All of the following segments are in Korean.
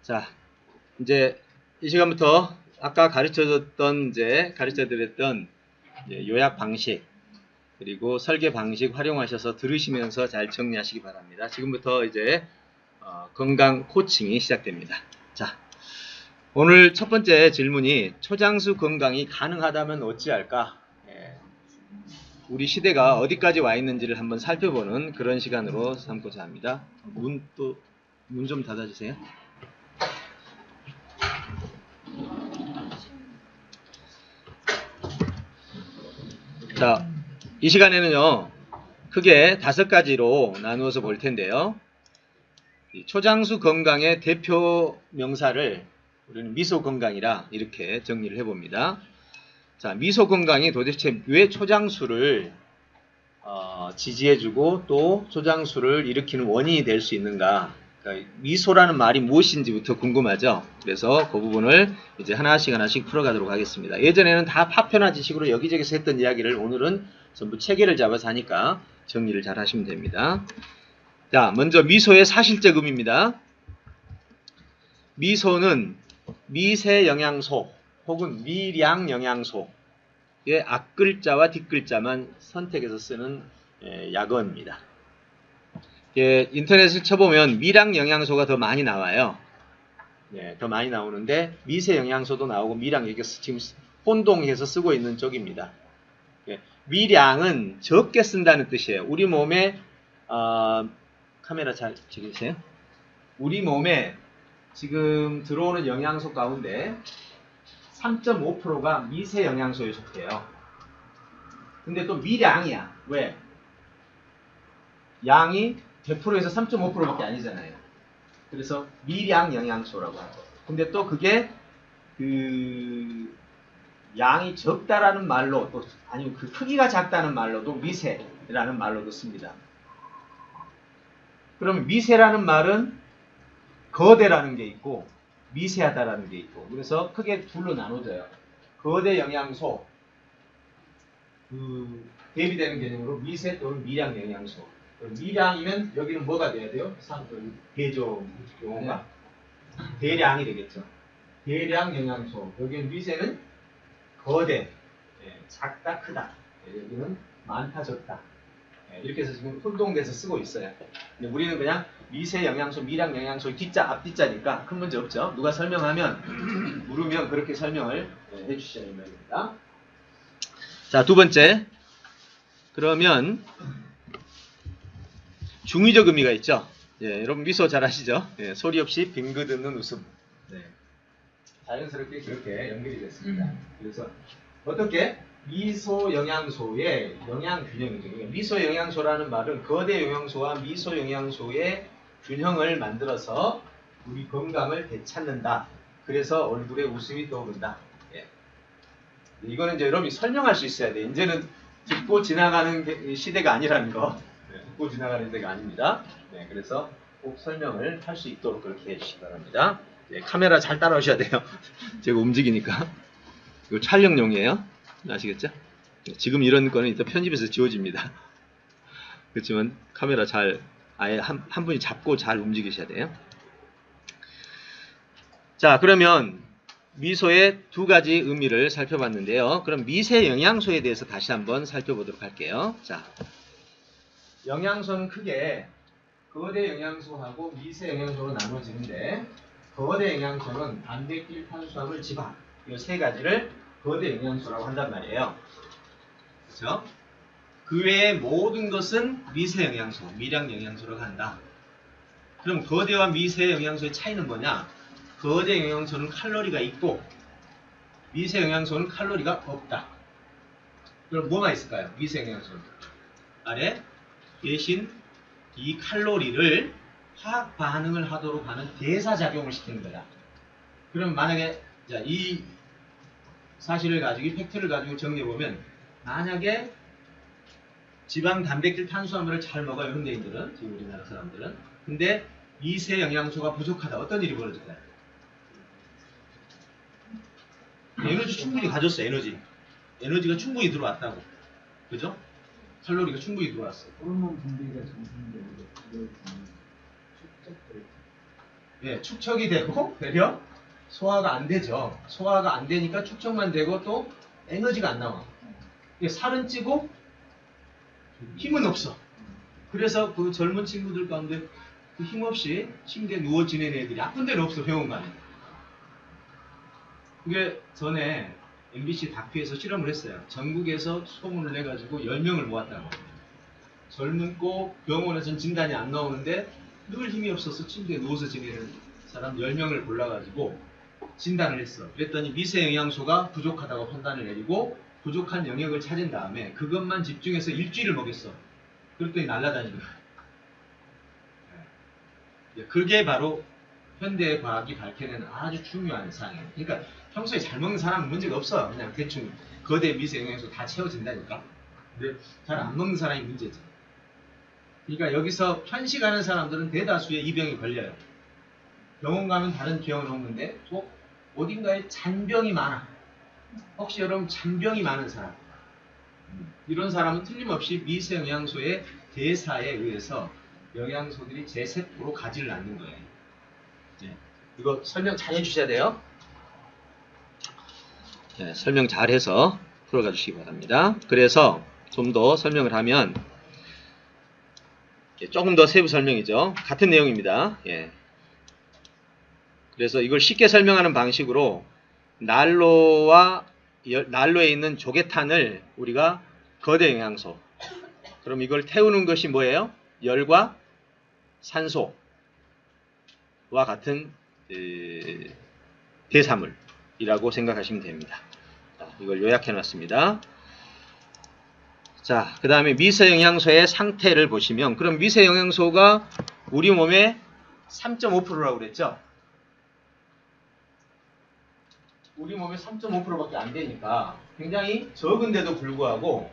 자, 이제 이 시간부터 아까 가르쳐드렸던 요약 방식, 그리고 설계 방식 활용하셔서 들으시면서 잘 정리하시기 바랍니다. 지금부터 이제 건강 코칭이 시작됩니다. 자, 오늘 첫 번째 질문이 초장수 건강이 가능하다면 어찌할까? 우리 시대가 어디까지 와 있는지를 한번 살펴보는 그런 시간으로 삼고자 합니다. 문 좀 닫아주세요. 자, 이 시간에는요, 크게 5가지로 나누어서 볼 텐데요. 초장수 건강의 대표 명사를 우리는 미소 건강이라 이렇게 정리를 해봅니다. 자, 미소 건강이 도대체 왜 초장수를 지지해주고 또 초장수를 일으키는 원인이 될 수 있는가? 그러니까 미소라는 말이 무엇인지부터 궁금하죠. 그래서 그 부분을 이제 하나씩 풀어가도록 하겠습니다. 예전에는 다 파편화 지식으로 여기저기서 했던 이야기를 오늘은 전부 체계를 잡아서 하니까 정리를 잘 하시면 됩니다. 자, 먼저 미소의 사실적 의미입니다. 미소는 미세 영양소 혹은 미량 영양소의 앞글자와 뒷글자만 선택해서 쓰는 약어입니다. 인터넷을 쳐보면 미량 영양소가 더 많이 나와요. 더 많이 나오는데 미세 영양소도 나오고 미량, 이게 지금 혼동해서 쓰고 있는 쪽입니다. 미량은 적게 쓴다는 뜻이에요. 우리 몸에 카메라 잘 찍으세요. 우리 몸에 지금 들어오는 영양소 가운데 3.5%가 미세 영양소에 속해요. 근데 또 미량이야. 왜? 양이 100%에서 3.5%밖에 아니잖아요. 그래서 미량 영양소라고 하죠. 근데 또 그게 양이 적다라는 말로, 또 아니면 그 크기가 작다는 말로도 미세라는 말로도 씁니다. 그러면 미세라는 말은 거대라는 게 있고 미세하다라는 게 있고, 그래서 크게 둘로 나눠져요. 거대 영양소, 대비되는 개념으로 미세 또는 미량 영양소. 미량이면 여기는 뭐가 돼야 돼요? 대조 용어가 대량이 되겠죠. 대량 영양소. 여기는 미세는 거대, 작다, 크다. 여기는 많다, 적다. 이렇게 해서 지금 혼동돼서 쓰고 있어요. 근데 우리는 그냥 미세 영양소, 미량 영양소 앞뒤자니까 큰 문제 없죠. 누가 설명하면 물으면 그렇게 설명을 해주셔야 됩니다. 자, 두 번째. 그러면 중의적 의미가 있죠. 여러분 미소 잘 아시죠? 소리 없이 빙긋 웃는 웃음. 자연스럽게 그렇게 연결이 됐습니다. 그래서 어떻게? 미소 영양소의 영양 균형이죠. 미소 영양소라는 말은 거대 영양소와 미소 영양소의 균형을 만들어서 우리 건강을 되찾는다. 그래서 얼굴에 웃음이 떠오른다. 이거는 이제 여러분이 설명할 수 있어야 돼. 이제는 듣고 지나가는 시대가 아니라는 거. 듣고 지나가는 시대가 아닙니다. 그래서 꼭 설명을 할 수 있도록 그렇게 해주시기 바랍니다. 카메라 잘 따라오셔야 돼요. 제가 움직이니까. 이거 촬영용이에요. 아시겠죠? 지금 이런 거는 이따 편집해서 지워집니다. 그렇지만 카메라 잘 아예 한 분이 잡고 잘 움직이셔야 돼요. 자, 그러면 미소의 2가지 의미를 살펴봤는데요. 그럼 미세 영양소에 대해서 다시 한번 살펴보도록 할게요. 자, 영양소는 크게 거대 영양소하고 미세 영양소로 나눠지는데, 거대 영양소는 단백질, 탄수화물, 지방, 이 3가지를 거대 영양소라고 한단 말이에요. 그렇죠? 그 외의 모든 것은 미세 영양소, 미량 영양소라고 한다. 그럼 거대와 미세 영양소의 차이는 뭐냐? 거대 영양소는 칼로리가 있고 미세 영양소는 칼로리가 없다. 그럼 뭐가 있을까요? 미세 영양소는 아래 대신 이 칼로리를 화학 반응을 하도록 하는 대사작용을 시키는 거다. 그럼 만약에 이 사실을 가지고, 이 팩트를 가지고 정리해보면, 만약에 지방, 단백질, 탄수화물을 잘 먹어요, 현대인들은, 지금 우리나라 사람들은. 근데 미세 영양소가 부족하다. 어떤 일이 벌어질까요? 에너지 충분히 가졌어. 에너지가 충분히 들어왔다고. 그죠? 칼로리가 충분히 들어왔어. 호르몬 분비가 정상적으로 축적될 예, 축척이 되고 되려 소화가 안 되죠. 소화가 안 되니까 축척만 되고 또 에너지가 안 나와. 이게 살은 찌고 힘은 없어. 그래서 그 젊은 친구들 가운데 그 힘없이 침대에 누워 지내는 애들이 아픈 데는 없어, 병원가에. 그게 전에 MBC 다큐에서 실험을 했어요. 전국에서 소문을 내가지고 10명을 모았다고. 젊은고 병원에서는 진단이 안 나오는데 늘 힘이 없어서 침대에 누워서 지내는 사람 10명을 골라가지고 진단을 했어. 그랬더니 미세 영양소가 부족하다고 판단을 내리고 부족한 영역을 찾은 다음에 그것만 집중해서 일주일을 먹였어. 그랬더니 날아다니는 거야. 그게 바로 현대 과학이 밝혀내는 아주 중요한 사항이에요. 그러니까 평소에 잘 먹는 사람은 문제가 없어요. 그냥 대충 거대 미세 영양소 다 채워진다니까. 근데 잘 안 먹는 사람이 문제지. 그러니까 여기서 편식하는 사람들은 대다수의 이 병이 걸려요. 병원 가면 다른 병은 없는데 또 어딘가에 잔병이 많아. 혹시 여러분 잔병이 많은 사람, 이런 사람은 틀림없이 미세 영양소의 대사에 의해서 영양소들이 제세포로 가지를 않는 거예요. 네. 이거 설명 잘 해주셔야 돼요. 네, 설명 잘 해서 풀어가 주시기 바랍니다. 그래서 좀 더 설명을 하면 조금 더 세부 설명이죠. 같은 내용입니다. 예. 그래서 이걸 쉽게 설명하는 방식으로 난로에 있는 조개탄을 우리가 거대 영양소, 그럼 이걸 태우는 것이 뭐예요? 열과 산소와 같은 대사물이라고 생각하시면 됩니다. 자, 이걸 요약해 놨습니다. 자, 그 다음에 미세영양소의 상태를 보시면, 그럼 미세영양소가 우리 몸의 3.5%라고 그랬죠? 우리 몸의 3.5%밖에 안 되니까 굉장히 적은데도 불구하고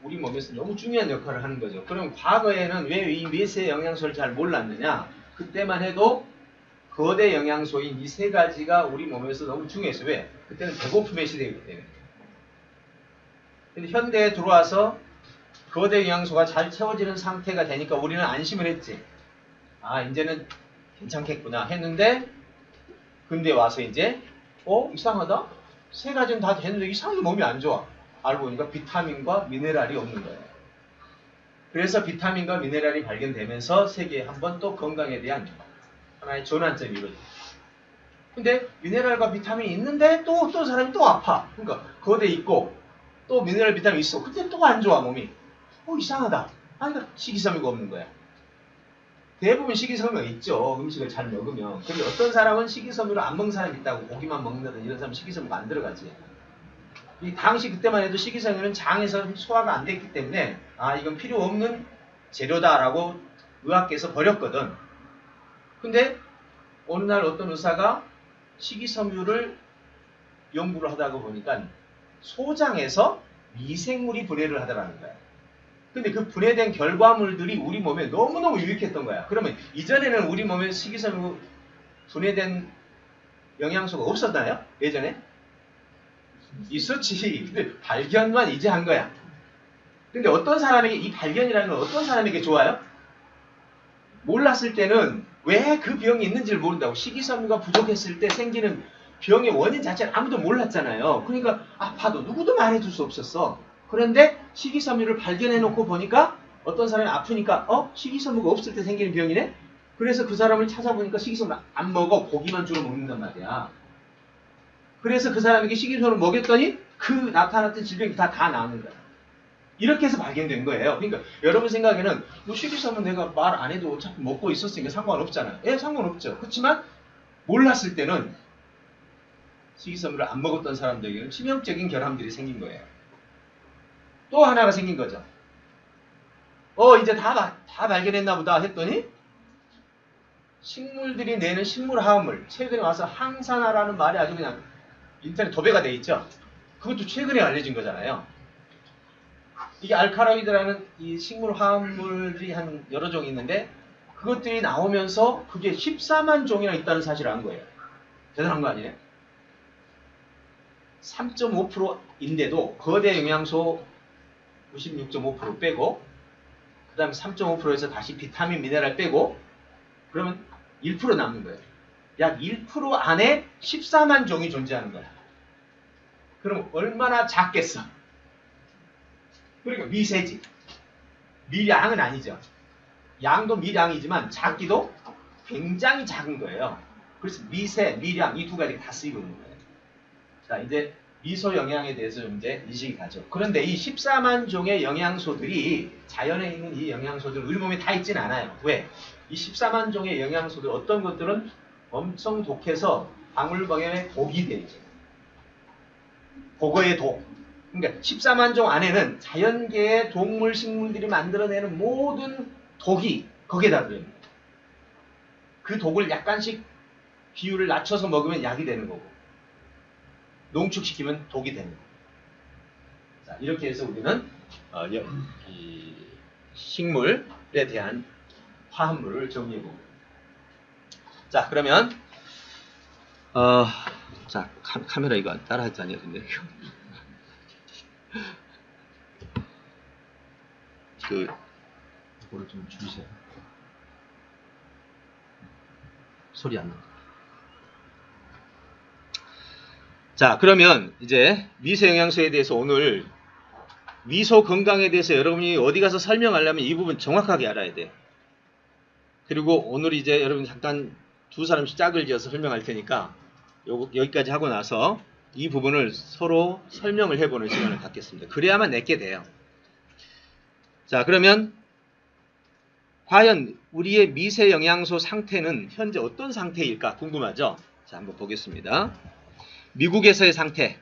우리 몸에서 너무 중요한 역할을 하는 거죠. 그럼 과거에는 왜 이 미세영양소를 잘 몰랐느냐? 그때만 해도 거대 영양소인 이 세 가지가 우리 몸에서 너무 중요했어요. 왜? 그때는 배고픔의 시대이기 때문에. 근데 현대에 들어와서 거대 영양소가 잘 채워지는 상태가 되니까 우리는 안심을 했지. 아, 이제는 괜찮겠구나 했는데, 근데 와서 이제 이상하다? 세 가지는 다 됐는데 이상하게 몸이 안 좋아. 알고 보니까 비타민과 미네랄이 없는 거예요. 그래서 비타민과 미네랄이 발견되면서 세계에 한 번 또 건강에 대한 하나의 전환점이 이루어져요. 근데 미네랄과 비타민이 있는데 또 어떤 사람이 또 아파. 그러니까 거대 있고 또 미네랄 비타민이 있어. 근데 또 안 좋아 몸이. 이상하다. 그러니까 식이섬유가 없는 거야. 대부분 식이섬유가 있죠. 음식을 잘 먹으면. 근데 어떤 사람은 식이섬유를 안 먹는 사람이 있다고. 고기만 먹는다든지 이런 사람은 식이섬유가 안 들어가지. 이 당시 그때만 해도 식이섬유는 장에서 소화가 안 됐기 때문에 이건 필요 없는 재료다라고 의학계에서 버렸거든. 근데 어느 날 어떤 의사가 식이섬유를 연구를 하다가 보니까 소장에서 미생물이 분해를 하더라는 거야. 근데 그 분해된 결과물들이 우리 몸에 너무너무 유익했던 거야. 그러면 이전에는 우리 몸에 식이섬유 분해된 영양소가 없었나요? 예전에? 있었지. 근데 발견만 이제 한 거야. 근데 어떤 사람에게 이 발견이라는 건 어떤 사람에게 좋아요? 몰랐을 때는 왜 그 병이 있는지를 모른다고. 식이섬유가 부족했을 때 생기는 병의 원인 자체를 아무도 몰랐잖아요. 그러니까 아파도 누구도 말해줄 수 없었어. 그런데 식이섬유를 발견해놓고 보니까 어떤 사람이 아프니까 식이섬유가 없을 때 생기는 병이네? 그래서 그 사람을 찾아보니까 식이섬유 안 먹어. 고기만 주로 먹는단 말이야. 그래서 그 사람에게 식이섬유를 먹였더니 그 나타났던 질병이 다 나았는 거야. 이렇게 해서 발견된 거예요. 그러니까 여러분 생각에는 식이섬유 내가 말 안 해도 어차피 먹고 있었으니까 상관없잖아요. 상관없죠. 그렇지만 몰랐을 때는 식이섬유를 안 먹었던 사람들에게는 치명적인 결함들이 생긴 거예요. 또 하나가 생긴 거죠. 이제 다 발견했나 보다 했더니 식물들이 내는 식물화합물, 최근에 와서 항산화라는 말이 아주 그냥 인터넷 도배가 돼 있죠. 그것도 최근에 알려진 거잖아요. 이게 알칼로이드라는 이 식물화합물들이 한 여러 종이 있는데 그것들이 나오면서 그게 14만 종이나 있다는 사실을 안 거예요. 대단한 거 아니에요? 3.5%인데도 거대 영양소 96.5% 빼고 그 다음에 3.5%에서 다시 비타민, 미네랄 빼고 그러면 1% 남는 거예요. 약 1% 안에 14만 종이 존재하는 거야. 그럼 얼마나 작겠어? 그러니까 미세지. 미량은 아니죠. 양도 미량이지만 작기도 굉장히 작은 거예요. 그래서 미세, 미량 이 두 가지가 다 쓰이고 있는 거예요. 자, 이제 미소 영양에 대해서 이제 인식이 가죠. 그런데 이 14만 종의 영양소들이 자연에 있는 이 영양소들 우리 몸에 다 있진 않아요. 왜? 이 14만 종의 영양소들 어떤 것들은 엄청 독해서 방울방울에 독이 되어 있죠. 독어의 독. 그러니까 14만 종 안에는 자연계의 동물, 식물들이 만들어내는 모든 독이 거기에다 들어있는 거예요. 그 독을 약간씩 비율을 낮춰서 먹으면 약이 되는 거고 농축시키면 독이 되는 거고. 자, 이렇게 해서 우리는 이 식물에 대한 화합물을 정리해보고. 자, 그러면 자, 카메라 이거 따라하지 않냐 근데 이거를 좀 줄이세요. 소리 안 나. 자, 그러면 이제 미세 영양소에 대해서 오늘 미소 건강에 대해서 여러분이 어디 가서 설명하려면 이 부분 정확하게 알아야 돼. 그리고 오늘 이제 여러분 잠깐 두 사람씩 짝을 지어서 설명할 테니까 여기까지 하고 나서 이 부분을 서로 설명을 해보는 시간을 갖겠습니다. 그래야만 내게 돼요. 자, 그러면 과연 우리의 미세 영양소 상태는 현재 어떤 상태일까 궁금하죠? 자, 한번 보겠습니다. 미국에서의 상태.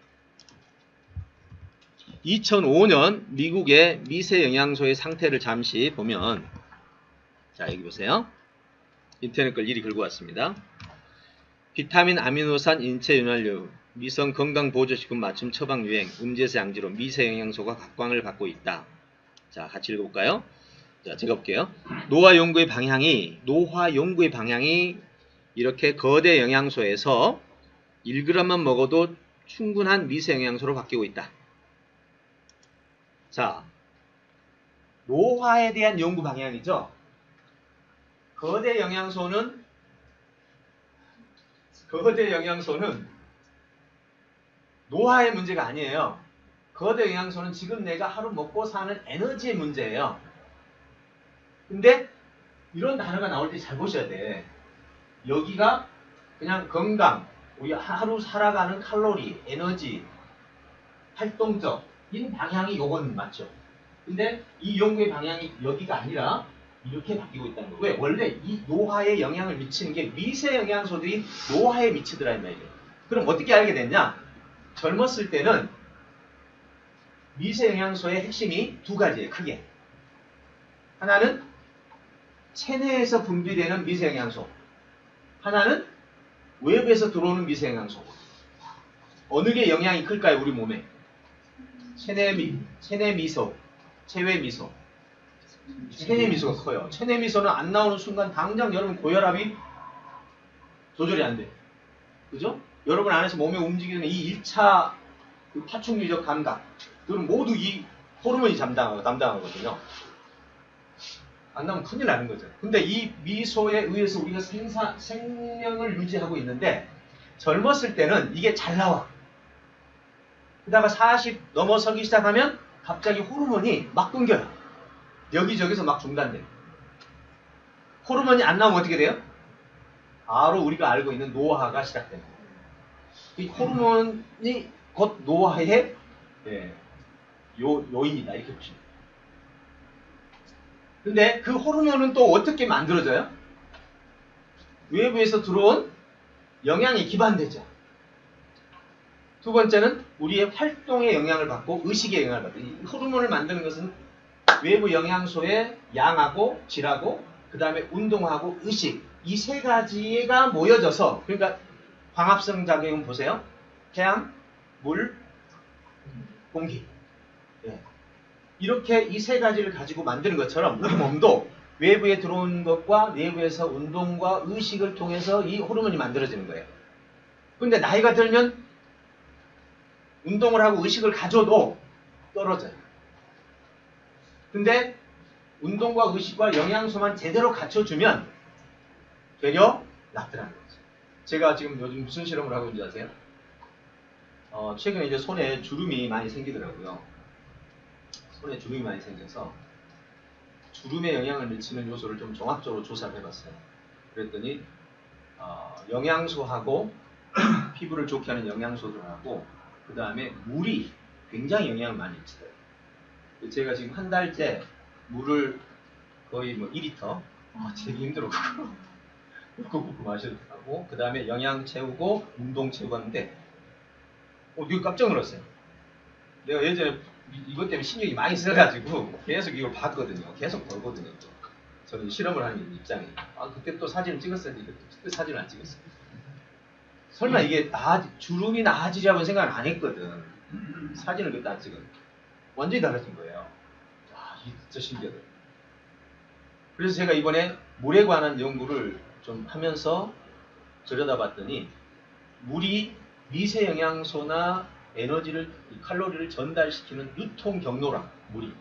2005년 미국의 미세 영양소의 상태를 잠시 보면, 자, 여기 보세요. 인터넷 걸 이리 긁고 왔습니다. 비타민, 아미노산, 인체 윤활유, 미성 건강보조식품 맞춤 처방 유행, 음제수 양지로 미세 영양소가 각광을 받고 있다. 자, 같이 읽어볼까요? 자, 제가 볼게요. 노화 연구의 방향이 이렇게 거대 영양소에서 1g만 먹어도 충분한 미세 영양소로 바뀌고 있다. 자, 노화에 대한 연구 방향이죠. 거대 영양소는 노화의 문제가 아니에요. 거대 영양소는 지금 내가 하루 먹고 사는 에너지의 문제예요. 근데 이런 단어가 나올 때 잘 보셔야 돼. 여기가 그냥 건강, 우리 하루 살아가는 칼로리, 에너지, 활동적인 방향이 요건 맞죠. 근데 이 연구의 방향이 여기가 아니라 이렇게 바뀌고 있다는 거예요. 왜? 원래 이 노화에 영향을 미치는 게 미세 영양소들이 노화에 미치더라 이 말이에요. 그럼 어떻게 알게 됐냐? 젊었을 때는 미세 영양소의 핵심이 두 가지예요. 크게. 하나는 체내에서 분비되는 미세 영양소. 하나는 외부에서 들어오는 미세 영양소. 어느 게 영향이 클까요? 우리 몸에. 체내미소, 체외미소. 체내미소가 커요. 체내미소는 안 나오는 순간 당장 여러분 고혈압이 조절이 안 돼. 그죠? 여러분 안에서 몸에 움직이는 이 1차 그 파충류적 감각들은 모두 이 호르몬이 담당하거든요. 안 나오면 큰일 나는 거죠. 근데 이 미소에 의해서 우리가 생명을 유지하고 있는데 젊었을 때는 이게 잘 나와. 그다가 40 넘어서기 시작하면 갑자기 호르몬이 막 끊겨요. 여기저기서 막 중단돼요. 호르몬이 안 나오면 어떻게 돼요? 바로 우리가 알고 있는 노화가 시작돼요. 이 호르몬이 곧 노화의 요인이다 이렇게 보시면 돼요. 근데 그 호르몬은 또 어떻게 만들어져요? 외부에서 들어온 영양이 기반되죠. 두 번째는 우리의 활동에 영향을 받고 의식에 영향을 받아요. 이 호르몬을 만드는 것은 외부 영양소의 양하고 질하고 그 다음에 운동하고 의식 이 세 가지가 모여져서 그러니까 광합성 작용 보세요. 태양, 물, 공기 이렇게 이 세 가지를 가지고 만드는 것처럼 우리 몸도 외부에 들어온 것과 내부에서 운동과 의식을 통해서 이 호르몬이 만들어지는 거예요. 그런데 나이가 들면 운동을 하고 의식을 가져도 떨어져요. 근데 운동과 의식과 영양소만 제대로 갖춰주면 되려 낫더라는 거죠. 제가 지금 요즘 무슨 실험을 하고 있는지 아세요? 최근에 이제 손에 주름이 많이 생기더라고요. 손에 주름이 많이 생겨서 주름에 영향을 미치는 요소를 좀 종합적으로 조사를 해봤어요. 그랬더니 영양소하고 피부를 좋게 하는 영양소들하고 그 다음에 물이 굉장히 영향을 많이 미치더라고요. 제가 지금 한 달째 물을 거의 뭐 2리터 되게 힘들어 꾹꾹 마시고 그 다음에 영양 채우고 운동 채우고 하는데 이거 깜짝 놀랐어요. 내가 예전에 이것 때문에 신경이 많이 쓰여가지고 계속 이걸 봤거든요. 계속 보거든요. 저는 실험을 하는 입장이. 그때 또 사진을 찍었어야 되는데 그때 사진을 안 찍었어요. 설마 이게 주름이 나아지리라고 생각을 안 했거든. 사진을 그때 안 찍었는데 완전히 달라진 거예요. 이게 진짜 신기하더라고요. 그래서 제가 이번에 물에 관한 연구를 좀 하면서 들여다봤더니 물이 미세 영양소나 에너지를, 칼로리를 전달시키는 유통 경로라, 물이.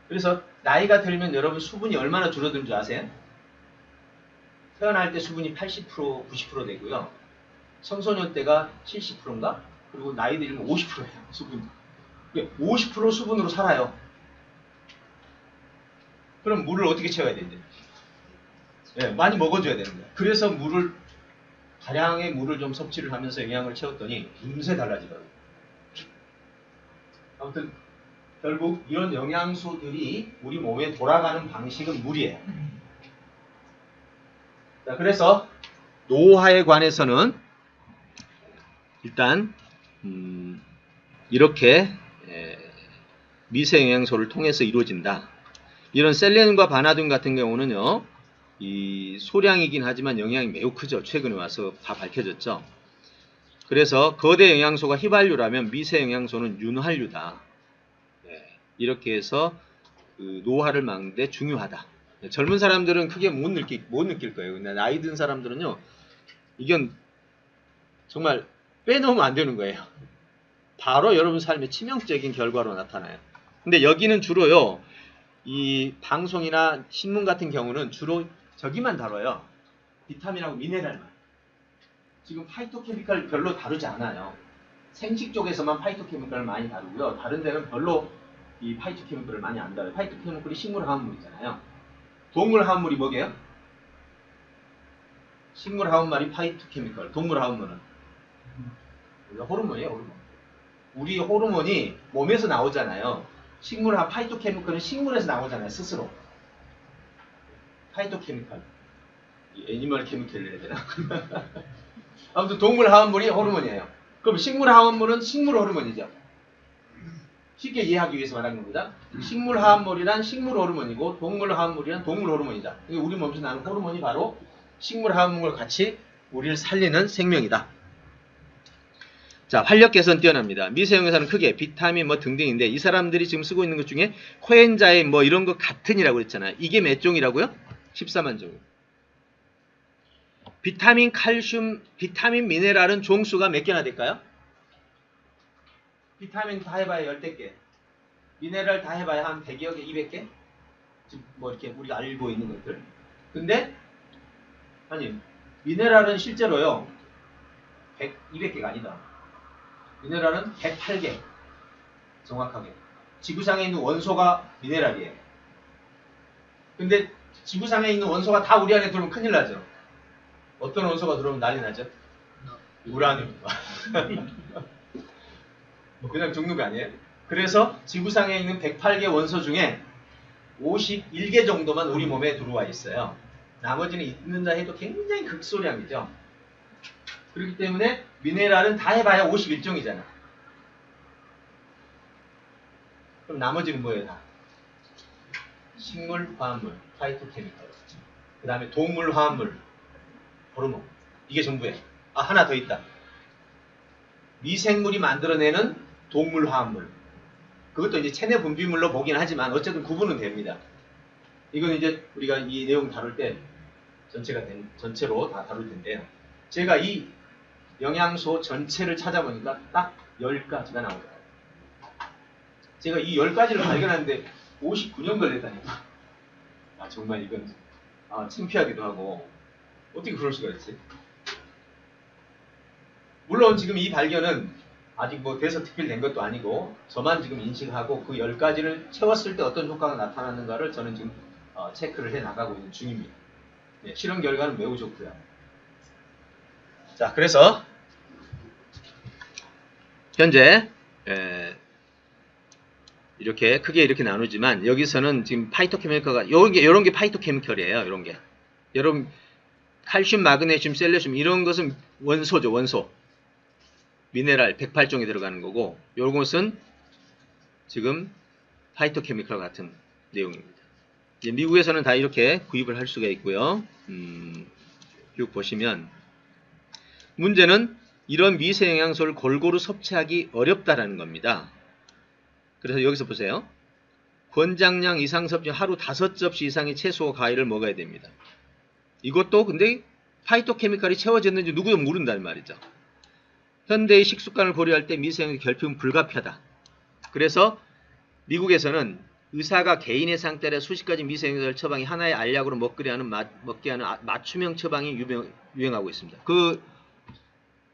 그래서 나이가 들면 여러분 수분이 얼마나 줄어드는 줄 아세요? 태어날 때 수분이 80%, 90% 되고요. 청소년 때가 70%인가? 그리고 나이 들면 50%예요, 수분. 50% 수분으로 살아요. 그럼 물을 어떻게 채워야 되는데? 많이 먹어줘야 되는 거예요. 그래서 다량의 물을 좀 섭취를 하면서 영양을 채웠더니 금세 달라지더라고요. 아무튼 결국 이런 영양소들이 우리 몸에 돌아가는 방식은 물이에요. 자, 그래서 노화에 관해서는 일단 이렇게 미세 영양소를 통해서 이루어진다. 이런 셀렌과 바나듐 같은 경우는요, 이 소량이긴 하지만 영향이 매우 크죠. 최근에 와서 다 밝혀졌죠. 그래서 거대 영양소가 휘발유라면 미세 영양소는 윤활유다. 이렇게 해서 그 노화를 막는 데 중요하다. 젊은 사람들은 크게 못 느낄 거예요. 근데 나이 든 사람들은요, 이건 정말 빼놓으면 안 되는 거예요. 바로 여러분 삶의 치명적인 결과로 나타나요. 근데 여기는 주로요, 이 방송이나 신문 같은 경우는 주로 저기만 다뤄요. 비타민하고 미네랄만. 지금 파이토케미칼 별로 다루지 않아요. 생식 쪽에서만 파이토케미칼을 많이 다루고요. 다른 데는 별로 이 파이토케미칼을 많이 안 다뤄요. 파이토케미칼이 식물 화합물이잖아요. 동물 화합물이 뭐게요? 식물 화합물이 파이토케미칼. 동물 화합물은 호르몬이에요, 호르몬. 우리 호르몬이 몸에서 나오잖아요. 파이토케미칼은 식물에서 나오잖아요, 스스로. 파이토케미칼. 애니멀 케미칼을 해야 되나? 아무튼 동물 화합물이 호르몬이에요. 그럼 식물 화합물은 식물 호르몬이죠. 쉽게 이해하기 위해서 말하는 겁니다. 식물 화합물이란 식물 호르몬이고 동물 화합물이란 동물 호르몬이다. 우리 몸에서 나는 호르몬이 바로 식물 화합물과 같이 우리를 살리는 생명이다. 자, 활력 개선 뛰어납니다. 미세 영양소는 크게 비타민 뭐 등등인데 이 사람들이 지금 쓰고 있는 것 중에 코엔자임 뭐 이런 거 같은이라고 그랬잖아요. 이게 몇 종이라고요? 14만 종. 비타민, 칼슘, 비타민, 미네랄은 종수가 몇 개나 될까요? 비타민 다 해봐야 10개. 미네랄 다 해봐야 한 100여 개, 200개? 지금 뭐 이렇게 우리가 알고 있는 것들. 근데 아니, 미네랄은 실제로요, 200개가 아니다. 미네랄은 108개. 정확하게. 지구상에 있는 원소가 미네랄이에요. 근데 지구상에 있는 원소가 다 우리 안에 들어오면 큰일 나죠. 어떤 원소가 들어오면 난리 나죠? 우라늄. 뭐 그냥 죽는 거 아니에요? 그래서 지구상에 있는 108개 원소 중에 51개 정도만 우리 몸에 들어와 있어요. 나머지는 있는다 해도 굉장히 극소량이죠. 그렇기 때문에 미네랄은 다 해봐야 51종이잖아. 그럼 나머지는 뭐예요? 다? 식물 화합물, 파이토케미칼. 그 다음에 동물 화합물, 호르몬. 이게 전부예요. 하나 더 있다. 미생물이 만들어내는 동물 화합물. 그것도 이제 체내 분비물로 보긴 하지만 어쨌든 구분은 됩니다. 이건 이제 우리가 이 내용 다룰 때 전체로 다 다룰 텐데요. 제가 이 영양소 전체를 찾아보니까 딱 10가지가 나오더라고요. 제가 이 10가지를 발견하는데 59년 걸렸다니까. 정말 이건 창피하기도 하고 어떻게 그럴 수가 있지? 물론 지금 이 발견은 아직 뭐 돼서 특별히 된 것도 아니고 저만 지금 인식하고 그 10가지를 채웠을 때 어떤 효과가 나타나는가를 저는 지금 체크를 해 나가고 있는 중입니다. 네, 실험 결과는 매우 좋고요. 자, 그래서 현재 이렇게 크게 이렇게 나누지만 여기서는 지금 파이토케미컬가 요런 게 파이토케미컬이에요. 요런 게. 여러분 칼슘, 마그네슘, 셀레슘 이런 것은 원소죠. 원소. 미네랄 108종이 들어가는 거고 요것은 지금 파이토케미컬 같은 내용입니다. 이제 미국에서는 다 이렇게 구입을 할 수가 있고요. 쭉 보시면 문제는 이런 미세 영양소를 골고루 섭취하기 어렵다라는 겁니다. 그래서 여기서 보세요. 권장량 이상 섭취 하루 5접시 이상의 채소와 과일을 먹어야 됩니다. 이것도 근데 파이토케미컬이 채워졌는지 누구도 모른다는 말이죠. 현대의 식습관을 고려할 때 미세영양소 결핍은 불가피하다. 그래서 미국에서는 의사가 개인의 상태에 수십 가지 미세영양소를 처방이 하나의 알약으로 먹게 하는 맞춤형 처방이 유행하고 있습니다. 그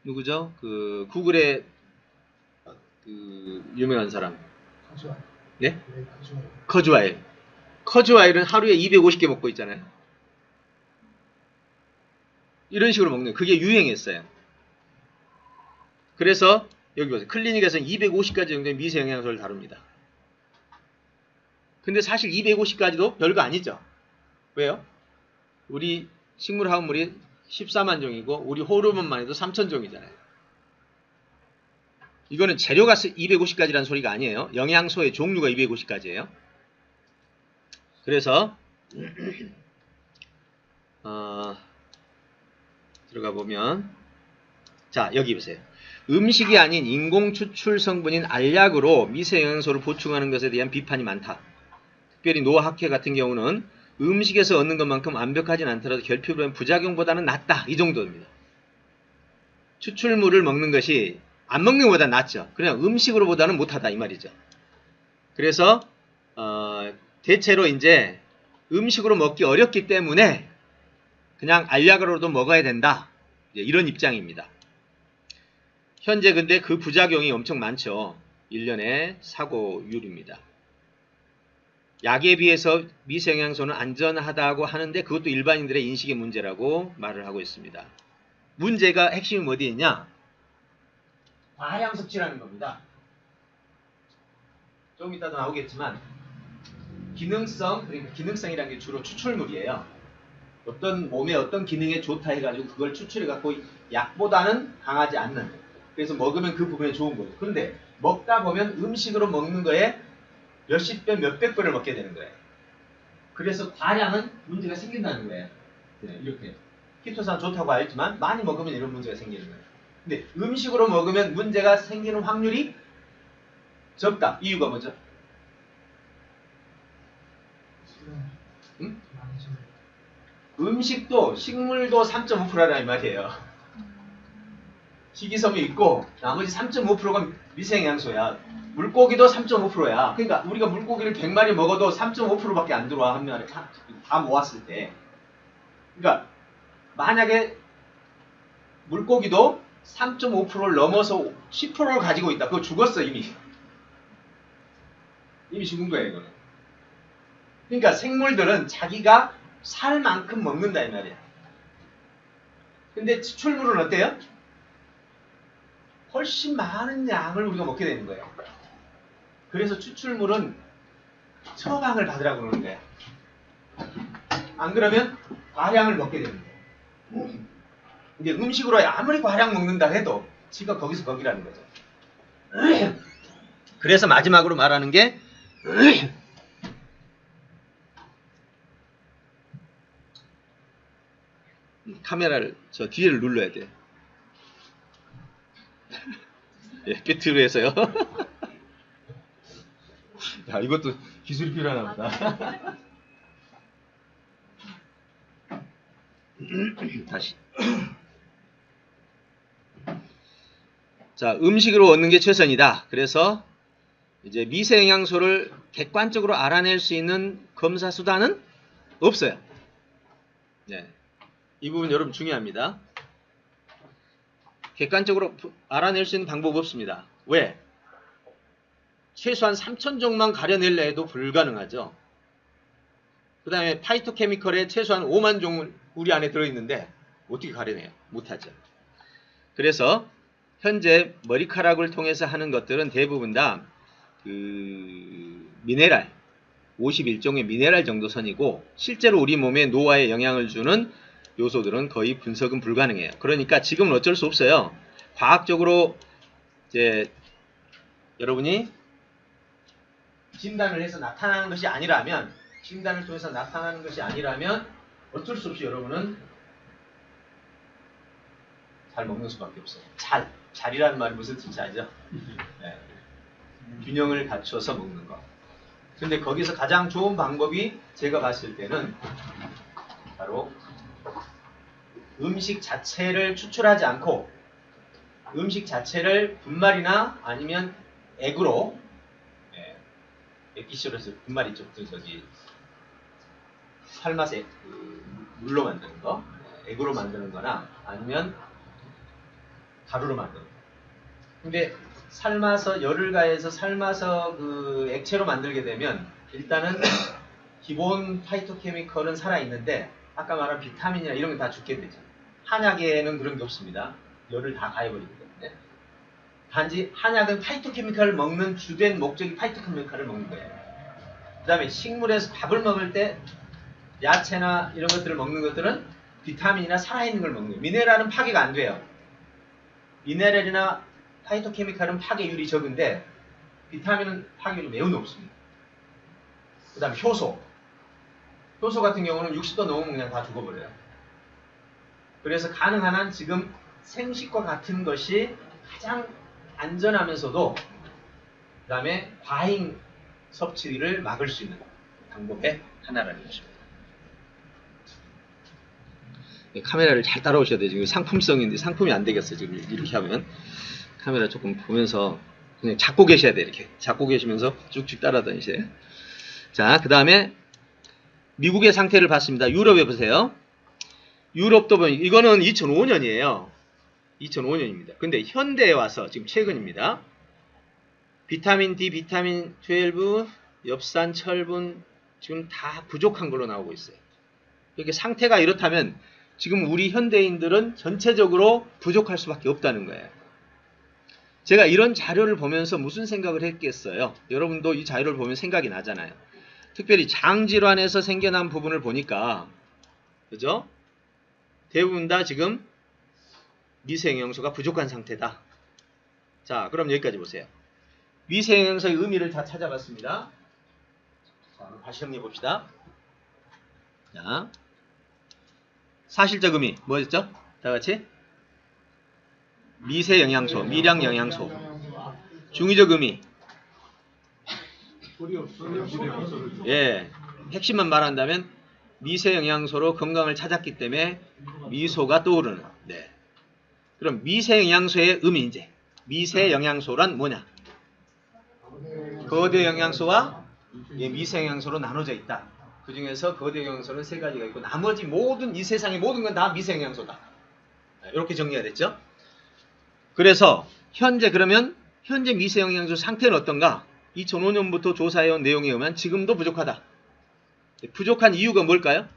누구죠? 그 구글의 그 유명한 사람. 커즈와일. 네? 네, 커즈와일. 커즈와일. 커즈와일은 하루에 250개 먹고 있잖아요. 이런 식으로 먹는 그게 유행했어요. 그래서 여기 보세요. 클리닉에서는 250가지 정도의 미세 영양소를 다룹니다. 근데 사실 250가지도 별거 아니죠. 왜요? 우리 식물 화합물이 14만 종이고 우리 호르몬만 해도 3,000종이잖아요. 이거는 재료가 250가지라는 소리가 아니에요. 영양소의 종류가 250가지예요. 그래서 들어가 보면 자 여기 보세요. 음식이 아닌 인공 추출 성분인 알약으로 미세 영양소를 보충하는 것에 대한 비판이 많다. 특별히 노학회 같은 경우는 음식에서 얻는 것만큼 완벽하진 않더라도 결핍으로 한 부작용보다는 낫다. 이 정도입니다. 추출물을 먹는 것이 안 먹는 것보다 낫죠. 그냥 음식으로보다는 못하다 이 말이죠. 그래서 대체로 이제 음식으로 먹기 어렵기 때문에 그냥 알약으로도 먹어야 된다. 이런 입장입니다. 현재 근데 그 부작용이 엄청 많죠. 1년의 사고율입니다. 약에 비해서 미세영양소는 안전하다고 하는데 그것도 일반인들의 인식의 문제라고 말을 하고 있습니다. 문제가 핵심이 어디에 있냐? 과량 섭취라는 겁니다. 조금 이따도 나오겠지만 기능성, 그러니까 기능성이라는 게 주로 추출물이에요. 어떤 몸에 어떤 기능에 좋다 해가지고 그걸 추출해갖고 약보다는 강하지 않는, 그래서 먹으면 그 부분에 좋은 거예요. 그런데 먹다 보면 음식으로 먹는 거에 몇십 배, 몇백 배를 먹게 되는 거예요. 그래서 과량은 문제가 생긴다는 거예요. 네, 이렇게. 키토산 좋다고 알지만 많이 먹으면 이런 문제가 생기는 거예요. 근데 음식으로 먹으면 문제가 생기는 확률이 적다. 이유가 뭐죠? 응? 음식도 식물도 3.5%라 이 말이에요. 식이섬유 있고 나머지 3.5%가 미세영양소야. 물고기도 3.5%야. 그러니까 우리가 물고기를 100마리 먹어도 3.5%밖에 안 들어와. 한 마리 다 모았을 때. 그러니까 만약에 물고기도 3.5%를 넘어서 10%를 가지고 있다. 그거 죽었어 이미. 이미 죽은 거예요 이거는. 그러니까 생물들은 자기가 살 만큼 먹는다 이 말이야. 근데 추출물은 어때요? 훨씬 많은 양을 우리가 먹게 되는 거예요. 그래서 추출물은 처방을 받으라고 그러는 거예요. 안 그러면 과량을 먹게 되는 거예요. 이제 음식으로 아무리 과량 먹는다 해도 지가 거기서 거기라는 거죠. 그래서 마지막으로 말하는 게 카메라를 저 뒤를 눌러야 돼. 예, 끝으로 해서요. 야, 이것도 기술이 필요하나 보다. 다시. 자, 음식으로 얻는 게 최선이다. 그래서 이제 미세영양소를 객관적으로 알아낼 수 있는 검사 수단은 없어요. 네. 이 부분 여러분 중요합니다. 객관적으로 알아낼 수 있는 방법 없습니다. 왜? 최소한 3,000종만 가려낼래 해도 불가능하죠. 그 다음에 파이토케미컬에 최소한 5만 종을 우리 안에 들어있는데 어떻게 가려내요? 못하죠. 그래서 현재 머리카락을 통해서 하는 것들은 대부분 다 미네랄, 51종의 미네랄 정도 선이고 실제로 우리 몸에 노화에 영향을 주는 요소들은 거의 분석은 불가능해요. 그러니까 지금은 어쩔 수 없어요. 과학적으로 이제 여러분이 진단을 해서 나타나는 것이 아니라면, 진단을 통해서 나타나는 것이 아니라면 어쩔 수 없이 여러분은 잘 먹는 수밖에 없어요. 잘이라는 말이 무슨 뜻인지 알죠? 네. 균형을 갖춰서 먹는 거. 근데 거기서 가장 좋은 방법이 제가 봤을 때는 바로 음식 자체를 추출하지 않고 음식 자체를 분말이나 아니면 액으로, 액기시로서 분말 있죠. 저기 삶아서 물로 만드는 거, 액으로 만드는 거나 아니면 가루로 만드는 거. 근데 삶아서 열을 가해서 삶아서 액체로 만들게 되면 일단은 기본 파이토케미컬은 살아있는데 아까 말한 비타민이나 이런 건 다 죽게 되죠. 한약에는 그런 게 없습니다. 열을 다 가해버리기 때문에. 단지 한약은 파이토케미컬을 먹는 주된 목적이 파이토케미컬을 먹는 거예요. 그 다음에 식물에서 밥을 먹을 때 야채나 이런 것들을 먹는 것들은 비타민이나 살아있는 걸 먹는 거예요. 미네랄은 파괴가 안 돼요. 미네랄이나 파이토케미칼은 파괴율이 적은데 비타민은 파괴율이 매우 높습니다. 그 다음에 효소. 효소 같은 경우는 60도 넘으면 그냥 다 죽어버려요. 그래서 가능한 한 지금 생식과 같은 것이 가장 안전하면서도 그 다음에 과잉 섭취를 막을 수 있는 방법의 하나라는 것입니다. 카메라를 잘 따라오셔야 돼요. 지금 상품성인데 상품이 안 되겠어요. 지금 이렇게 하면 카메라 조금 보면서 그냥 잡고 계셔야 돼요. 이렇게 잡고 계시면서 쭉쭉 따라다니세요. 자, 그 다음에 미국의 상태를 봤습니다. 유럽에 보세요. 유럽도 보면 이거는 2005년이에요. 2005년입니다. 근데 현대에 와서 지금 최근입니다. 비타민 D, 비타민 12, 엽산, 철분 지금 다 부족한 걸로 나오고 있어요. 이렇게 상태가 이렇다면 지금 우리 현대인들은 전체적으로 부족할 수밖에 없다는 거예요. 제가 이런 자료를 보면서 무슨 생각을 했겠어요? 여러분도 이 자료를 보면 생각이 나잖아요. 특별히 장질환에서 생겨난 부분을 보니까 그죠? 대부분 다 지금 미세영양소가 부족한 상태다. 자, 그럼 여기까지 보세요. 미세영양소의 의미를 다 찾아봤습니다. 자, 다시 정리해 봅시다. 자, 사실적 의미 뭐였죠? 다 같이 미세영양소, 미량영양소. 중의적 의미, 예, 핵심만 말한다면 미세영양소로 건강을 찾았기 때문에 미소가 떠오르는. 네. 그럼 미세영양소의 의미 이제 미세영양소란 뭐냐? 거대 영양소와 미세영양소로 나눠져 있다. 그 중에서 거대 영양소는 세 가지가 있고 나머지 모든 이 세상의 모든 건 다 미세영양소다. 이렇게 정리가 됐죠? 그래서 현재 그러면 현재 미세영양소 상태는 어떤가? 2005년부터 조사해온 내용에 의하면 지금도 부족하다. 부족한 이유가 뭘까요?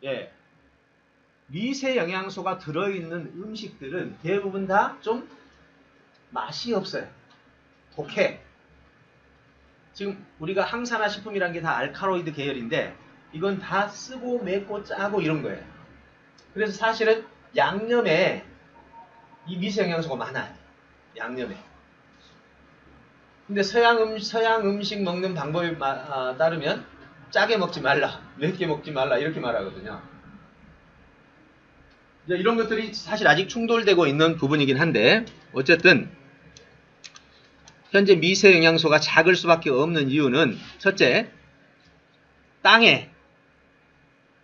예, 미세영양소가 들어있는 음식들은 대부분 다 좀 맛이 없어요. 독해. 지금 우리가 항산화 식품이란 게 다 알칼로이드 계열인데 이건 다 쓰고 맵고 짜고 이런 거예요. 그래서 사실은 양념에 이 미세영양소가 많아요. 양념에. 근데 서양 음식 먹는 방법에 따르면 짜게 먹지 말라, 맵게 먹지 말라 이렇게 말하거든요. 이제 이런 것들이 사실 아직 충돌되고 있는 부분이긴 한데 어쨌든 현재 미세영양소가 작을 수밖에 없는 이유는 첫째, 땅에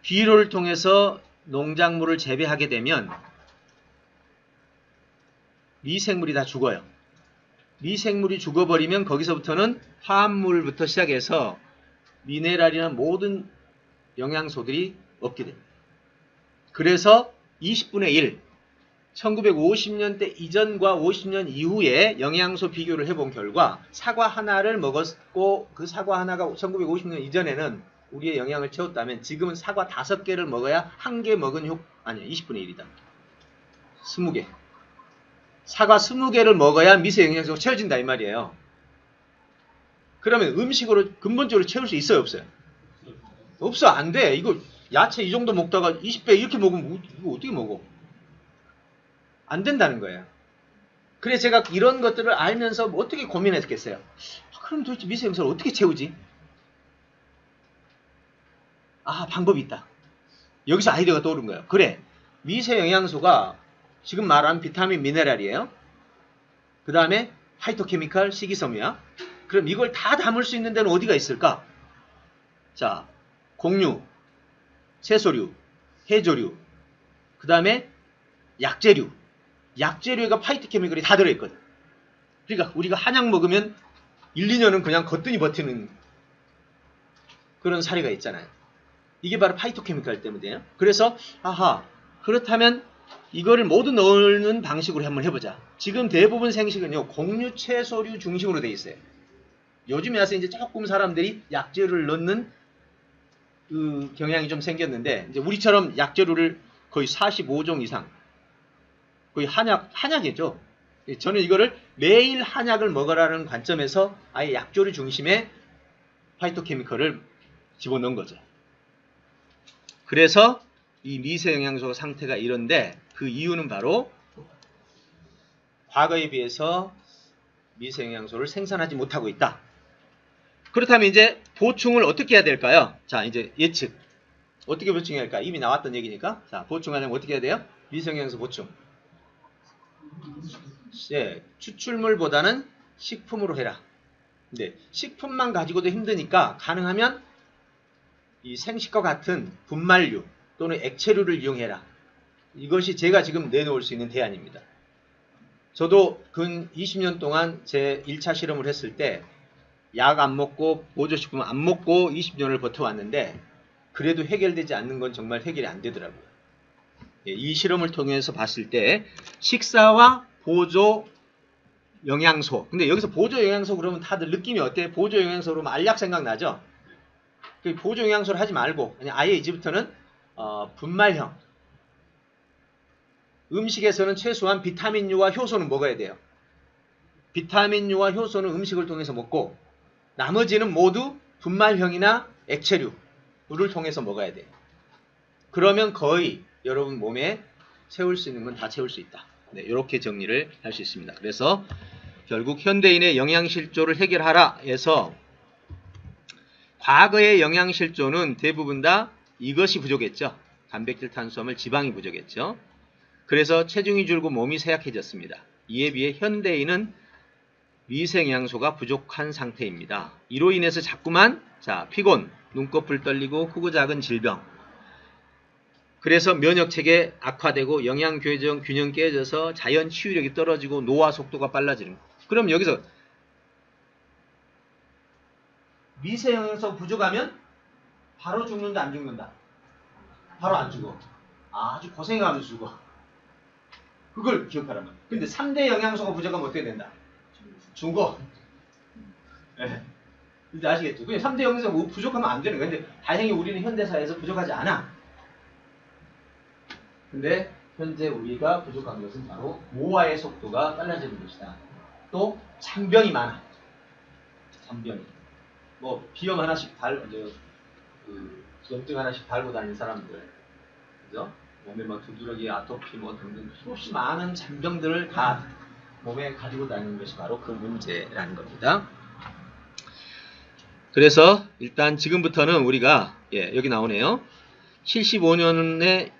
비료를 통해서 농작물을 재배하게 되면 미생물이 다 죽어요. 미생물이 죽어버리면 거기서부터는 화합물부터 시작해서 미네랄이나 모든 영양소들이 없게 됩니다. 그래서 20분의 1, 1950년대 이전과 50년 이후에 영양소 비교를 해본 결과 사과 하나를 먹었고 그 사과 하나가 1950년 이전에는 우리의 영양을 채웠다면 지금은 사과 5개를 먹어야 1개 먹은 아니야 20분의 1이다. 20개. 사과 20개를 먹어야 미세 영양소가 채워진다 이 말이에요. 그러면 음식으로 근본적으로 채울 수 있어요 없어요? 없어 안 돼. 이거 야채 이 정도 먹다가 20배 이렇게 먹으면 이거 어떻게 먹어? 안 된다는 거예요. 그래서 제가 이런 것들을 알면서 어떻게 고민했겠어요? 그럼 도대체 미세 영양소를 어떻게 채우지? 아 방법이 있다. 여기서 아이디어가 떠오른 거예요. 그래 미세 영양소가 지금 말한 비타민 미네랄이에요. 그 다음에 파이토케미칼 식이섬유야. 그럼 이걸 다 담을 수 있는 데는 어디가 있을까? 자 곡류, 채소류, 해조류, 그 다음에 약재류. 약재류가 파이토케미칼이 다 들어있거든. 그러니까 우리가 한약 먹으면 1, 2년은 그냥 거뜬히 버티는 그런 사례가 있잖아요. 이게 바로 파이토케미칼 때문이에요. 그래서 아하 그렇다면 이거를 모두 넣는 방식으로 한번 해보자. 지금 대부분 생식은요 곡류, 채소류 중심으로 돼 있어요. 요즘에 와서 이제 조금 사람들이 약재료를 넣는 그 경향이 좀 생겼는데 이제 우리처럼 약재료를 거의 45종 이상 거의 한약이죠. 저는 이거를 매일 한약을 먹으라는 관점에서 아예 약조류 중심의 파이토케미컬을 집어넣은 거죠. 그래서 이 미세영양소 상태가 이런데 그 이유는 바로 과거에 비해서 미세영양소를 생산하지 못하고 있다. 그렇다면 이제 보충을 어떻게 해야 될까요? 자, 이제 예측. 어떻게 보충해야 할까? 이미 나왔던 얘기니까. 자, 보충하려면 어떻게 해야 돼요? 미세영양소 보충. 예, 추출물보다는 식품으로 해라. 근데 식품만 가지고도 힘드니까 가능하면 이 생식과 같은 분말류 또는 액체류를 이용해라. 이것이 제가 지금 내놓을 수 있는 대안입니다. 저도 근 20년 동안 제 1차 실험을 했을 때 약 안 먹고 보조식품 안 먹고 20년을 버텨왔는데 그래도 해결되지 않는 건 정말 해결이 안 되더라고요. 이 실험을 통해서 봤을 때 식사와 보조 영양소. 근데 여기서 보조 영양소 그러면 다들 느낌이 어때요? 보조 영양소 그러면 알약 생각나죠? 보조 영양소를 하지 말고 그냥 아예 이제부터는 분말형. 음식에서는 최소한 비타민류와 효소는 먹어야 돼요. 비타민류와 효소는 음식을 통해서 먹고 나머지는 모두 분말형이나 액체류를 통해서 먹어야 돼요. 그러면 거의 여러분 몸에 채울 수 있는 건 다 채울 수 있다. 네, 이렇게 정리를 할 수 있습니다. 그래서 결국 현대인의 영양실조를 해결하라 해서 과거의 영양실조는 대부분 다 이것이 부족했죠. 단백질, 탄수화물, 지방이 부족했죠. 그래서 체중이 줄고 몸이 쇠약해졌습니다. 이에 비해 현대인은 미생영양소가 부족한 상태입니다. 이로 인해서 자꾸만 피곤, 눈꺼풀 떨리고 크고 작은 질병, 그래서 면역체계 악화되고 영양균형 깨져서 자연 치유력이 떨어지고 노화 속도가 빨라지는 거예요. 그럼 여기서 미세영양소 부족하면 바로 죽는다 안 죽는다? 바로 안 죽어. 아주 고생하면서 죽어. 그걸 기억하라면. 근데 3대 영양소가 부족하면 어떻게 된다? 죽어. 네. 이제 아시겠죠? 그냥 3대 영양소가 부족하면 안 되는 거야. 근데 다행히 우리는 현대사회에서 부족하지 않아. 근데 현재 우리가 부족한 것은 바로 노화의 속도가 빨라지는 것이다. 또 잔병이 많아. 잔병이. 뭐 비염 하나씩 염증 하나씩 달고 다니는 사람들, 그죠? 몸에 뭐 두드러기, 아토피 뭐 등등 수없이 많은 잔병들을 다 몸에 가지고 다니는 것이 바로 그 문제라는 겁니다. 그래서 일단 지금부터는 우리가 여기 나오네요. 75년에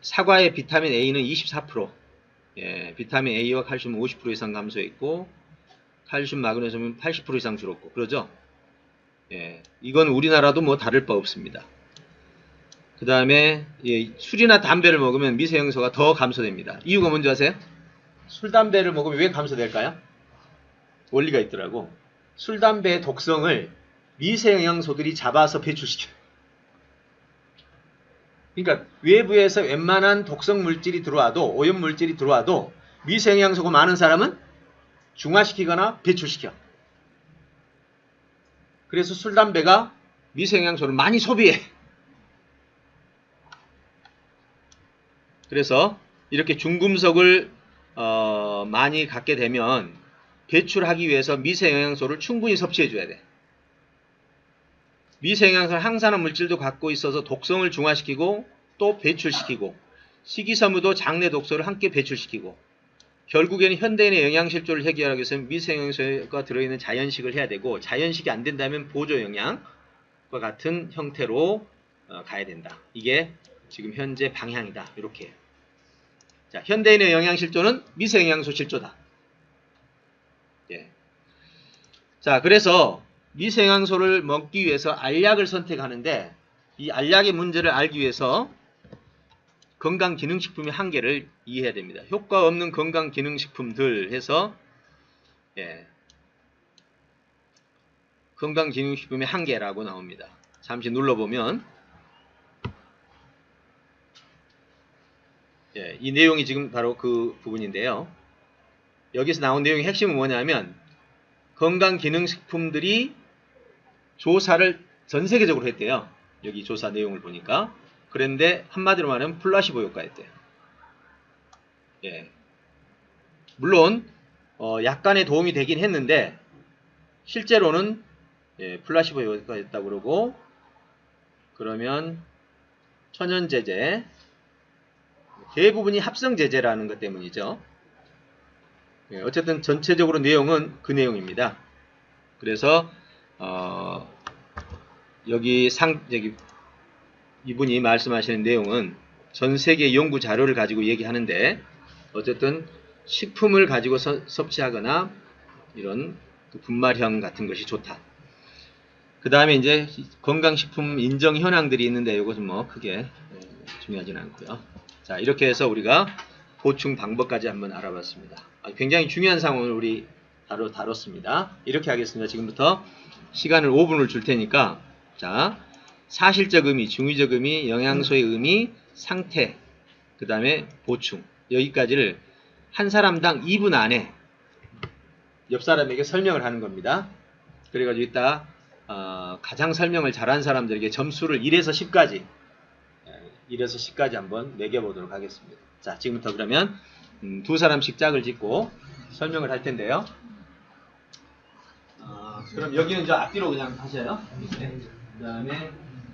사과의 비타민 A는 24%, 비타민 A와 칼슘은 50% 이상 감소했고 칼슘, 마그네슘은 80% 이상 줄었고 그러죠? 이건 우리나라도 뭐 다를 바 없습니다. 그 다음에 술이나 담배를 먹으면 미세영양소가 더 감소됩니다. 이유가 뭔지 아세요? 술, 담배를 먹으면 왜 감소될까요? 원리가 있더라고. 술, 담배의 독성을 미세 영양소들이 잡아서 배출시켜요. 그러니까 외부에서 웬만한 독성 물질이 들어와도, 오염 물질이 들어와도 미세 영양소가 많은 사람은 중화시키거나 배출시켜. 그래서 술, 담배가 미세 영양소를 많이 소비해. 그래서 이렇게 중금속을 많이 갖게 되면 배출하기 위해서 미세 영양소를 충분히 섭취해 줘야 돼. 미세 영양소는 항산화 물질도 갖고 있어서 독성을 중화시키고 또 배출시키고, 식이섬유도 장내 독소를 함께 배출시키고, 결국에는 현대인의 영양실조를 해결하기 위해서는 미세 영양소가 들어있는 자연식을 해야 되고, 자연식이 안 된다면 보조 영양과 같은 형태로 가야 된다. 이게 지금 현재 방향이다. 이렇게. 자, 현대인의 영양실조는 미세 영양소 실조다. 예. 자, 그래서 미세 영양소를 먹기 위해서 알약을 선택하는데, 이 알약의 문제를 알기 위해서 건강기능식품의 한계를 이해해야 됩니다. 효과 없는 건강기능식품들 해서, 예, 건강기능식품의 한계라고 나옵니다. 잠시 눌러보면, 예, 이 내용이 지금 바로 그 부분인데요. 여기서 나온 내용의 핵심은 뭐냐면, 건강기능식품들이 조사를 전 세계적으로 했대요. 여기 조사 내용을 보니까. 그런데 한마디로 말하면 플라시보 효과였대요. 예. 물론 약간의 도움이 되긴 했는데 실제로는 플라시보 효과였다고 그러고, 그러면 천연제제, 대부분이 합성제제라는 것 때문이죠. 예, 어쨌든 전체적으로 내용은 그 내용입니다. 그래서 여기 이분이 말씀하시는 내용은 전 세계 연구 자료를 가지고 얘기하는데, 어쨌든 식품을 가지고 섭취하거나 이런 분말형 같은 것이 좋다. 그 다음에 이제 건강식품 인정 현황들이 있는데 이것은 뭐 크게 중요하진 않고요. 자, 이렇게 해서 우리가 보충 방법까지 한번 알아봤습니다. 굉장히 중요한 상황을 우리 다뤘습니다. 이렇게 하겠습니다. 지금부터 시간을 5분을 줄 테니까, 자, 사실적 의미, 중의적 의미, 영양소의 의미, 상태, 그 다음에 보충, 여기까지를 한 사람당 2분 안에 옆 사람에게 설명을 하는 겁니다. 그래가지고 이따 가장 설명을 잘한 사람들에게 점수를 1에서 10까지 한번 매겨보도록 하겠습니다. 자, 지금부터 그러면 두 사람씩 짝을 짓고 설명을 할 텐데요. 그럼 여기는 저 앞뒤로 그냥 하셔요. 그 다음에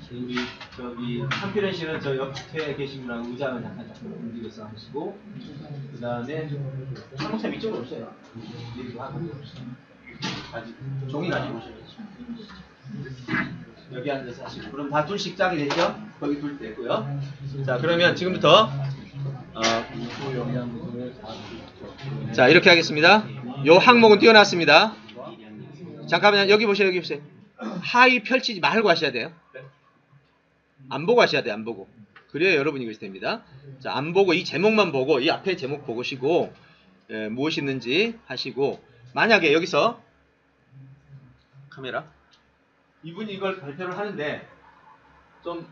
저기 한필현 씨는 저 옆에 계신 분하고 의자는 잠깐 움직여서 하시고, 그 다음에 한국참 이쪽으로 오세요. 여기도 하고 종이 가지고 오셔야죠. 여기 앉아서 하시고, 그럼 다 둘씩 짝이 되죠? 거기 둘 되고요. 자, 그러면 지금부터 자, 이렇게 하겠습니다. 요 항목은 띄워놨습니다. 잠깐만요. 여기 보세요. 여기 보세요. 하의 펼치지 말고 하셔야 돼요. 안 보고 하셔야 돼요. 안 보고. 그래야 여러분이 이것이 됩니다. 자, 안 보고 이 제목만 보고, 이 앞에 제목 보시고 무엇이 있는지 하시고, 만약에 여기서 카메라 이분이 이걸 발표를 하는데 좀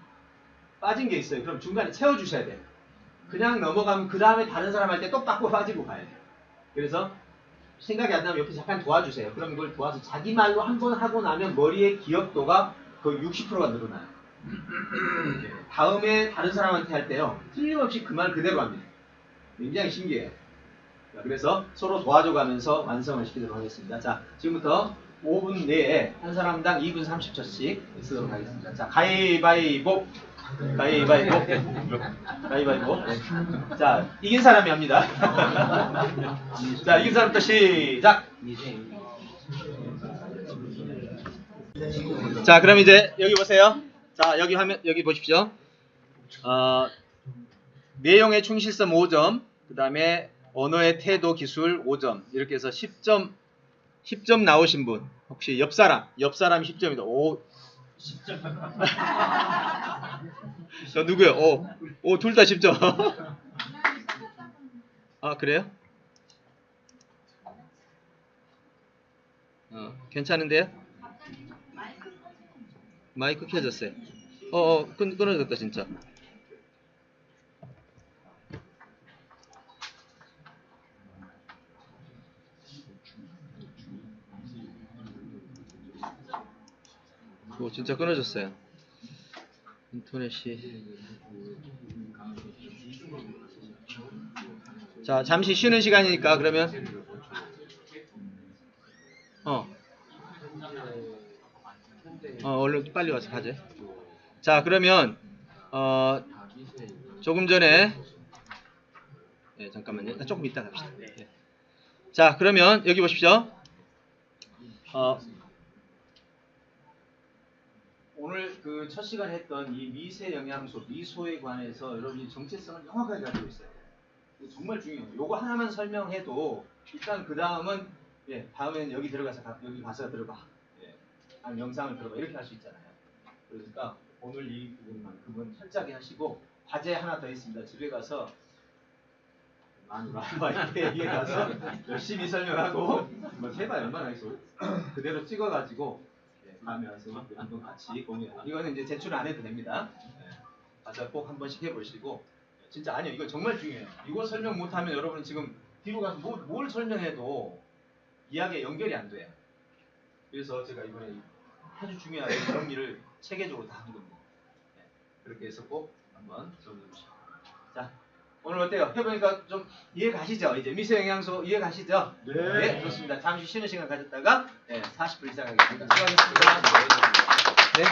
빠진 게 있어요. 그럼 중간에 채워주셔야 돼요. 그냥 넘어가면 그 다음에 다른 사람 할 때 똑바로 빠지고 가야 돼요. 그래서 생각이 안 나면 옆에 잠깐 도와주세요. 그럼 이걸 도와서 자기 말로 한 번 하고 나면 머리의 기억도가 거의 60%가 늘어나요. 다음에 다른 사람한테 할 때요, 틀림없이 그 말 그대로 합니다. 굉장히 신기해요. 자, 그래서 서로 도와줘가면서 완성을 시키도록 하겠습니다. 자, 지금부터 5분 내에 한 사람당 2분 30초씩 쓰도록 하겠습니다. 자, 가위바위보. 가위바위보. 가위바위보. 자, 이긴 사람이 합니다. 자, 이긴 사람부터 시작. 자, 그럼 이제 여기 보세요. 자, 여기 화면, 여기 보십시오. 내용의 충실성 5점, 그 다음에 언어의 태도 기술 5점, 이렇게 해서 10점 나오신 분, 혹시 옆사람 10점이다. 10점. 저 누구요? 둘 다 10점. 아, 그래요? 괜찮은데요? 마이크 켜졌어요. 끊어졌다 진짜. 진짜 끊어졌어요. 인터넷이. 자, 잠시 쉬는 시간이니까 그러면 얼른 빨리 와서 가재. 자, 그러면 조금 전에 잠깐만요. 조금 이따 갑시다. 자, 그러면 여기 보십시오. 오늘 그 첫 시간에 했던 이 미세 영양소, 미소에 관해서 여러분이 정체성을 명확하게 가지고 있어요. 정말 중요해요. 요거 하나만 설명해도 일단 그 다음은 다음에는 여기 들어가서 여기 가서 들어봐. 아니면 영상을 들어봐. 이렇게 할 수 있잖아요. 그러니까 오늘 이 부분만큼은 철저하게 하시고 과제 하나 더 있습니다. 집에 가서 마누라에게 가서 열심히 설명하고 뭐 해봐요. 얼마나 있어. 그대로 찍어가지고 다음에 와서 한번 같이 공유해요. 이거는 이제 제출 안 해도 됩니다. 가서 꼭 한 번씩 해보시고 진짜 아니요. 이거 정말 중요해요. 이거 설명 못하면 여러분 지금 뒤로 가서 뭘 설명해도 이야기에 연결이 안 돼요. 그래서 제가 이번에 아주 중요하게 정리를 체계적으로 다 한 겁니다. 그렇게 해서 꼭 한번 적어주시고. 자, 오늘 어때요? 해보니까 좀 이해 가시죠? 이제 미세 영양소 이해 가시죠? 네, 좋습니다. 잠시 쉬는 시간 가졌다가 40분 이상 하겠습니다. 수고하셨습니다. 네.